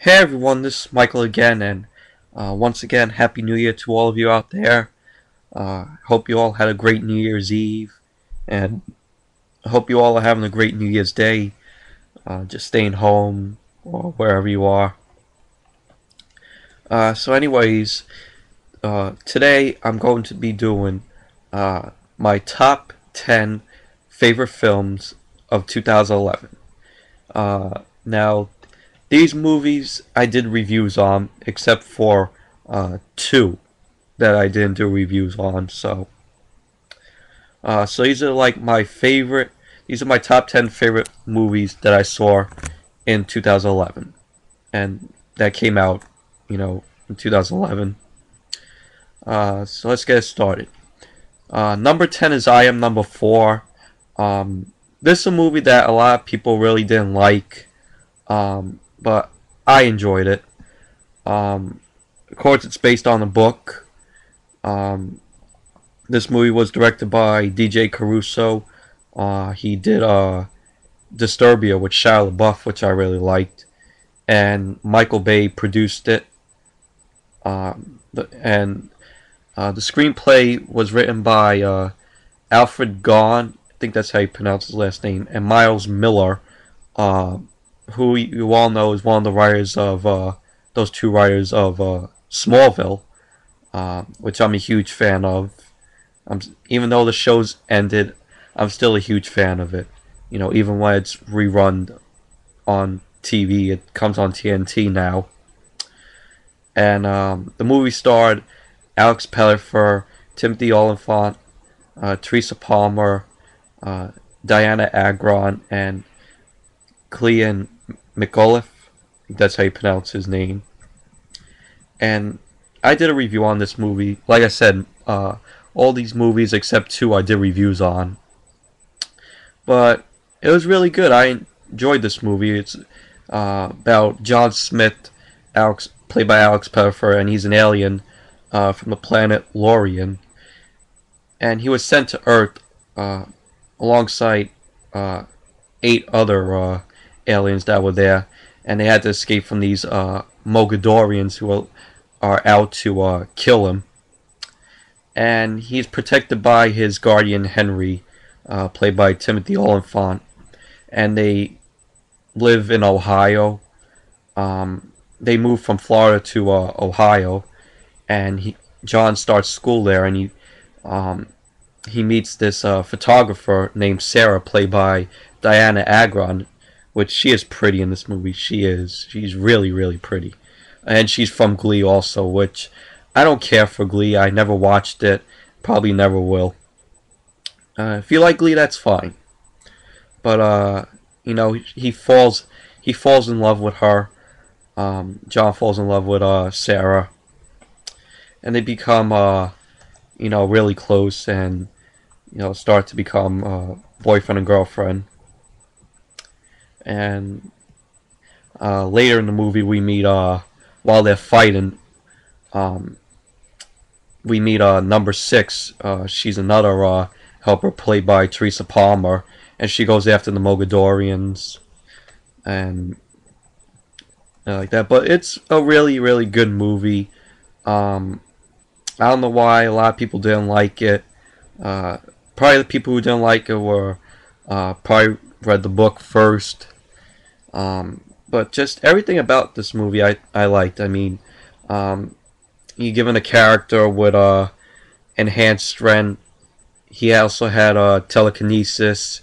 Hey everyone, this is Michael again, and once again, Happy New Year to all of you out there. Hope you all had a great New Year's Eve, and I hope you all are having a great New Year's Day, just staying home or wherever you are. Today I'm going to be doing my top 10 favorite films of 2011. Now, these movies I did reviews on, except for two that I didn't do reviews on. So these are like my favorite. These are my top 10 favorite movies that I saw in 2011, and that came out, in 2011. So let's get started. Number 10 is I Am Number 4. This is a movie that a lot of people really didn't like, but I enjoyed it. Of course, it's based on a book. This movie was directed by DJ Caruso. He did Disturbia with Shia LaBeouf, which I really liked, and Michael Bay produced it. The screenplay was written by Alfred Gahn, I think that's how you pronounce his last name, and Miles Miller, who you all know is one of the writers of those two writers of Smallville, which I'm a huge fan of. Even though the show's ended, I'm still a huge fan of it. Even when it's rerun on TV, it comes on TNT now. And the movie starred Alex Pellifer, Timothy Olyphant, Teresa Palmer, Diana Agron, and Clean McAuliffe. That's how you pronounce his name. And I did a review on this movie. Like I said, all these movies except two I did reviews on. But it was really good. I enjoyed this movie. It's about John Smith, played by Alex Pellifer, and he's an alien from the planet Lorian. And he was sent to Earth alongside 8 other aliens that were there, and they had to escape from these Mogadorians who are out to kill him. And he's protected by his guardian Henry, played by Timothy Olyphant, and they live in Ohio. They moved from Florida to Ohio, and John starts school there, and he meets this photographer named Sarah, played by Diana Agron, which she is pretty in this movie. She's really, really pretty. And she's from Glee also, which I don't care for Glee. I never watched it. Probably never will. If you like Glee, that's fine. But he falls in love with her. John falls in love with Sarah, and they become really close, and start to become boyfriend and girlfriend. And later in the movie, we meet while they're fighting. We meet number 6. She's another helper, played by Teresa Palmer, and she goes after the Mogadorians and like that. But it's a really, really good movie. I don't know why a lot of people didn't like it. Probably the people who didn't like it were probably read the book first. But just everything about this movie I liked. I mean, he given a character with enhanced strength. He also had telekinesis,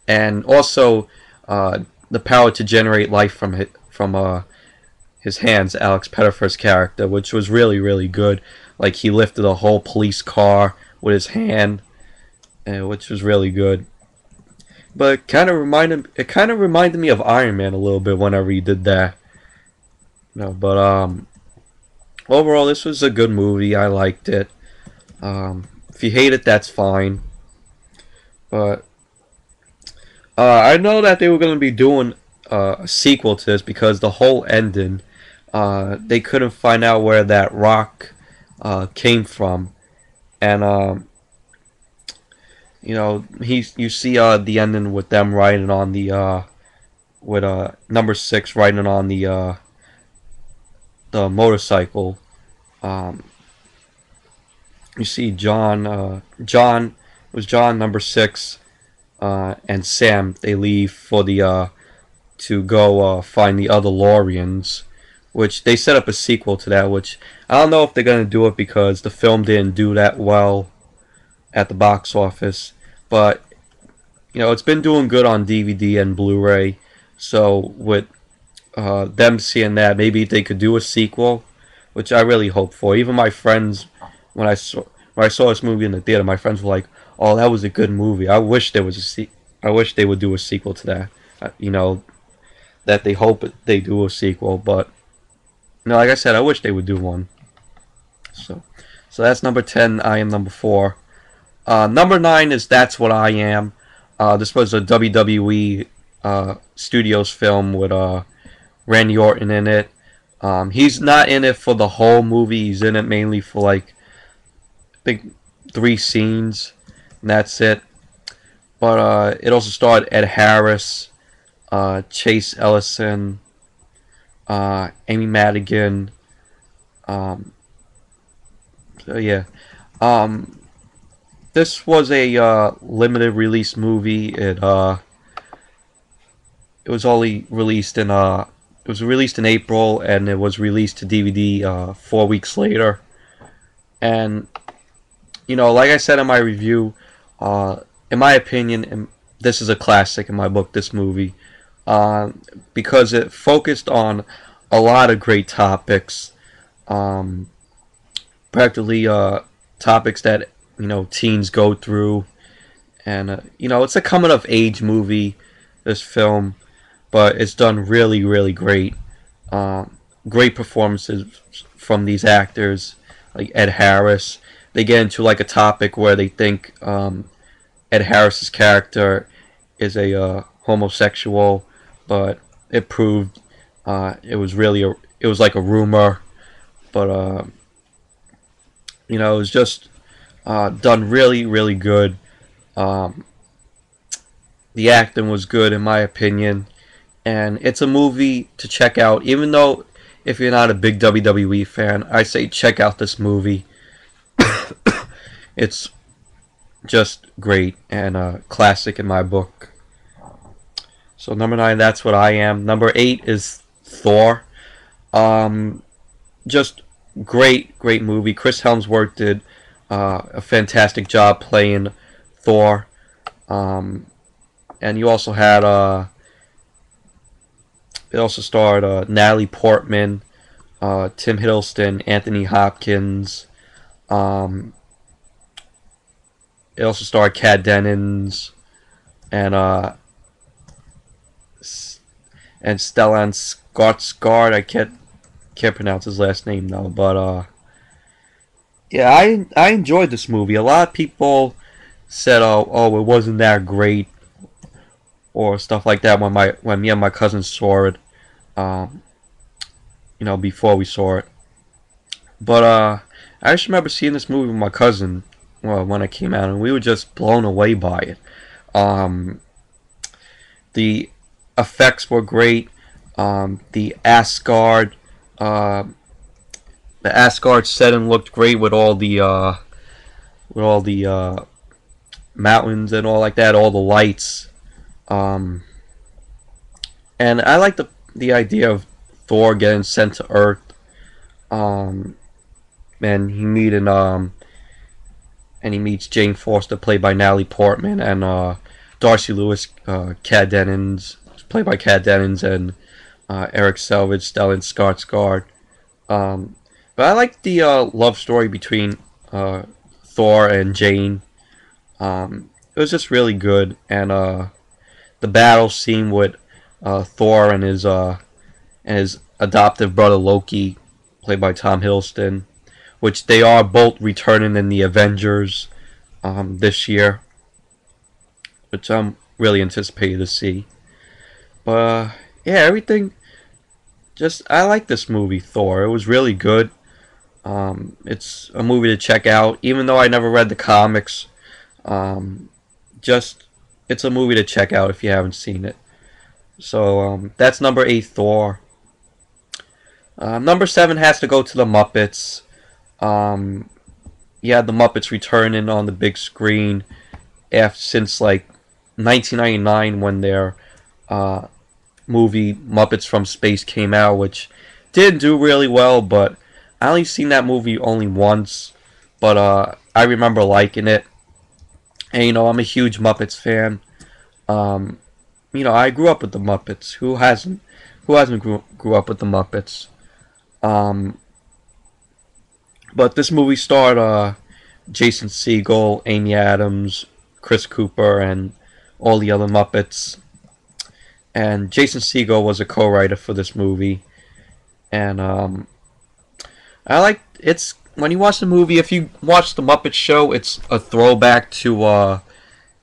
and also the power to generate life from his hands. Alex Pettifer's character, which was really, really good. Like, he lifted a whole police car with his hand, which was really good. But it kind of reminded me of Iron Man a little bit whenever he did that. But overall, this was a good movie. I liked it. If you hate it, that's fine. But I know that they were going to be doing a sequel to this, because the whole ending, they couldn't find out where that rock came from, and you see the ending with them riding on the with number 6 riding on the the motorcycle. Um, you see John was John number 6, and Sam. They leave for the to go find the other Lorians, which they set up a sequel to that. Which I don't know if they're gonna do it because the film didn't do that well at the box office, but it's been doing good on DVD and Blu-ray. So with them seeing that, maybe they could do a sequel, which I really hope for. Even my friends, when I saw this movie in the theater, my friends were like, "Oh, that was a good movie. I wish there was I wish they would do a sequel to that." That they hope they do a sequel, but like I said, I wish they would do one. So, that's number 10. I Am number 4. Number 9 is That's What I Am. This was a WWE Studios film with Randy Orton in it. He's not in it for the whole movie. He's in it mainly for like I think 3 scenes, and that's it. But it also starred Ed Harris, Chase Ellison, Amy Madigan. So yeah, this was a limited release movie. It was only released in it was released in April, and it was released to DVD 4 weeks later. And like I said in my review, in my opinion, this is a classic in my book. This movie, because it focused on a lot of great topics, practically topics that teens go through, and it's a coming of age movie. This film, but it's done really, really great. Great performances from these actors, like Ed Harris. They get into like a topic where they think Ed Harris's character is a homosexual, but it proved it was really it was like a rumor. But it was just done really, really good. The acting was good in my opinion, and it's a movie to check out. Even though if you're not a big WWE fan, I say check out this movie. It's just great and a classic in my book. So number 9, That's What I Am. Number 8 is Thor. Just great, great movie. Chris Hemsworth did a fantastic job playing Thor. And you also had it also starred Natalie Portman, Tim Hiddleston, Anthony Hopkins. It also starred Kat Dennings and Stellan Skarsgård. I can't pronounce his last name though, but yeah, I enjoyed this movie. A lot of people said, "Oh, it wasn't that great," or stuff like that when me and my cousin saw it. Before we saw it. But I just remember seeing this movie with my cousin when it came out, and we were just blown away by it. The effects were great. The Asgard setting looked great with all the mountains and all like that, all the lights. And I like the idea of Thor getting sent to Earth. And he meets Jane Foster, played by Natalie Portman, and Darcy Lewis, Kat Dennings, played by Kat Dennings, and Eric Selvage, Stellan Skarsgård. But I like the love story between Thor and Jane. It was just really good, and the battle scene with Thor and his adoptive brother Loki, played by Tom Hiddleston, which they are both returning in the Avengers this year, which I'm really anticipated to see. But yeah, everything. I like this movie, Thor. It was really good. It's a movie to check out, even though I never read the comics. It's a movie to check out if you haven't seen it. So that's number 8, Thor. Number 7 has to go to the Muppets. Um, yeah, the Muppets returning on the big screen since like 1999 when their uh, movie Muppets from Space came out, which didn't do really well, but I only seen that movie only once, but I remember liking it. And I'm a huge Muppets fan. Um, I grew up with the Muppets. Who hasn't? Who hasn't grew up with the Muppets? Um, but this movie starred Jason Segel, Amy Adams, Chris Cooper, and all the other Muppets. And Jason Segel was a co-writer for this movie. And I like it's when you watch the movie. If you watch the Muppet Show, it's a throwback to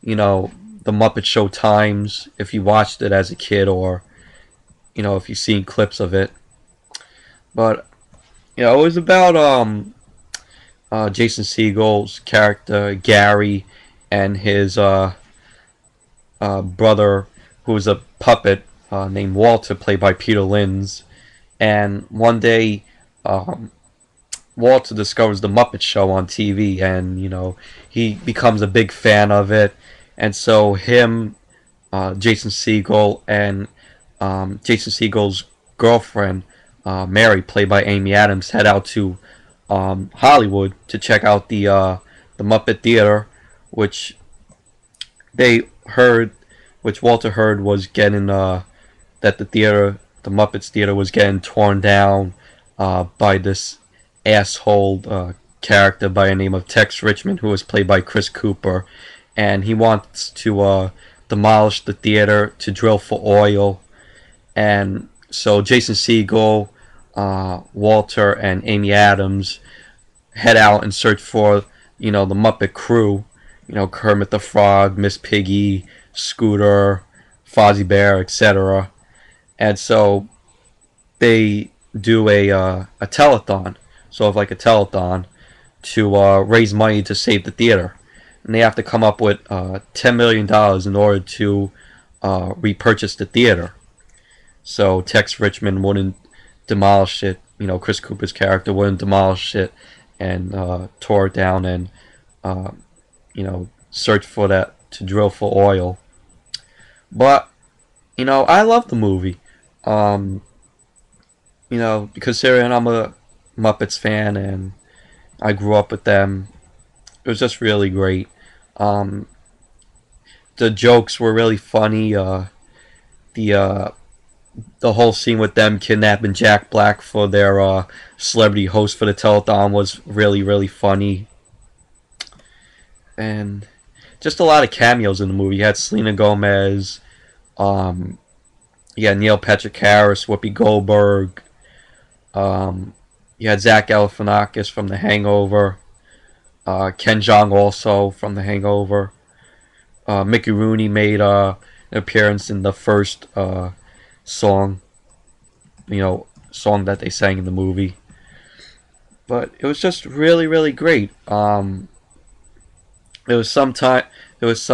the Muppet Show times. If you watched it as a kid, or if you've seen clips of it. But it was about Jason Segel's character Gary and his brother, who was a puppet named Walter, played by Peter Linz. And one day, Walter discovers the Muppet Show on TV, and he becomes a big fan of it. And so him, Jason Segel, and Jason Segel's girlfriend, Mary, played by Amy Adams, head out to Hollywood to check out the Muppet Theater, which they heard, which Walter heard was getting that the Muppets Theater was getting torn down by this asshole character by the name of Tex Richmond, who was played by Chris Cooper, and he wants to demolish the theater to drill for oil. And so Jason Segel, Walter, and Amy Adams head out and search for the Muppet crew. Kermit the Frog, Miss Piggy, Scooter, Fozzie Bear, etc. And so they do a telethon, sort of like a telethon, to raise money to save the theater. And they have to come up with $10 million in order to repurchase the theater. So Tex Richmond wouldn't demolish it. Chris Cooper's character wouldn't demolish it and tore it down and search for that to drill for oil. But I love the movie. Considering I'm a Muppets fan and I grew up with them, it was just really great. Um, the jokes were really funny. The the whole scene with them kidnapping Jack Black for their celebrity host for the telethon was really, really funny. And just a lot of cameos in the movie. You had Selena Gomez, um, you had Neil Patrick Harris, Whoopi Goldberg, you had Zach Galifianakis from The Hangover, Ken Jeong also from The Hangover. Mickey Rooney made an appearance in the first song, song that they sang in the movie. But it was just really, really great. There was some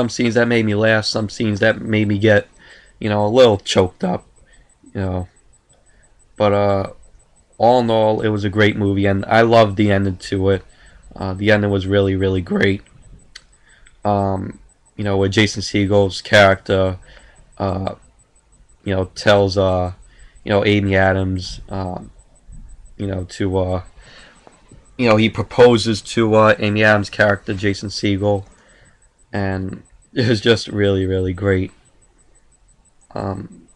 scenes that made me laugh, some scenes that made me get, a little choked up, you know. But all in all, it was a great movie, and I loved the ending to it. The ending was really, really great. Where Jason Segel's character, uh, tells Amy Adams, to he proposes to Amy Adams' character, Jason Segel, and it was just really, really great. Um,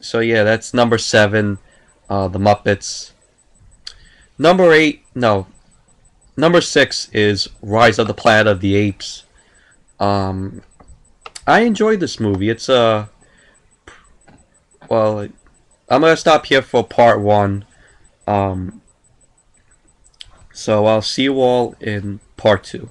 so yeah, that's number 7, The Muppets. Number 8, no, number 6 is Rise of the Planet of the Apes. I enjoyed this movie. It's well, I'm gonna stop here for part 1. Um, so I'll see you all in part 2.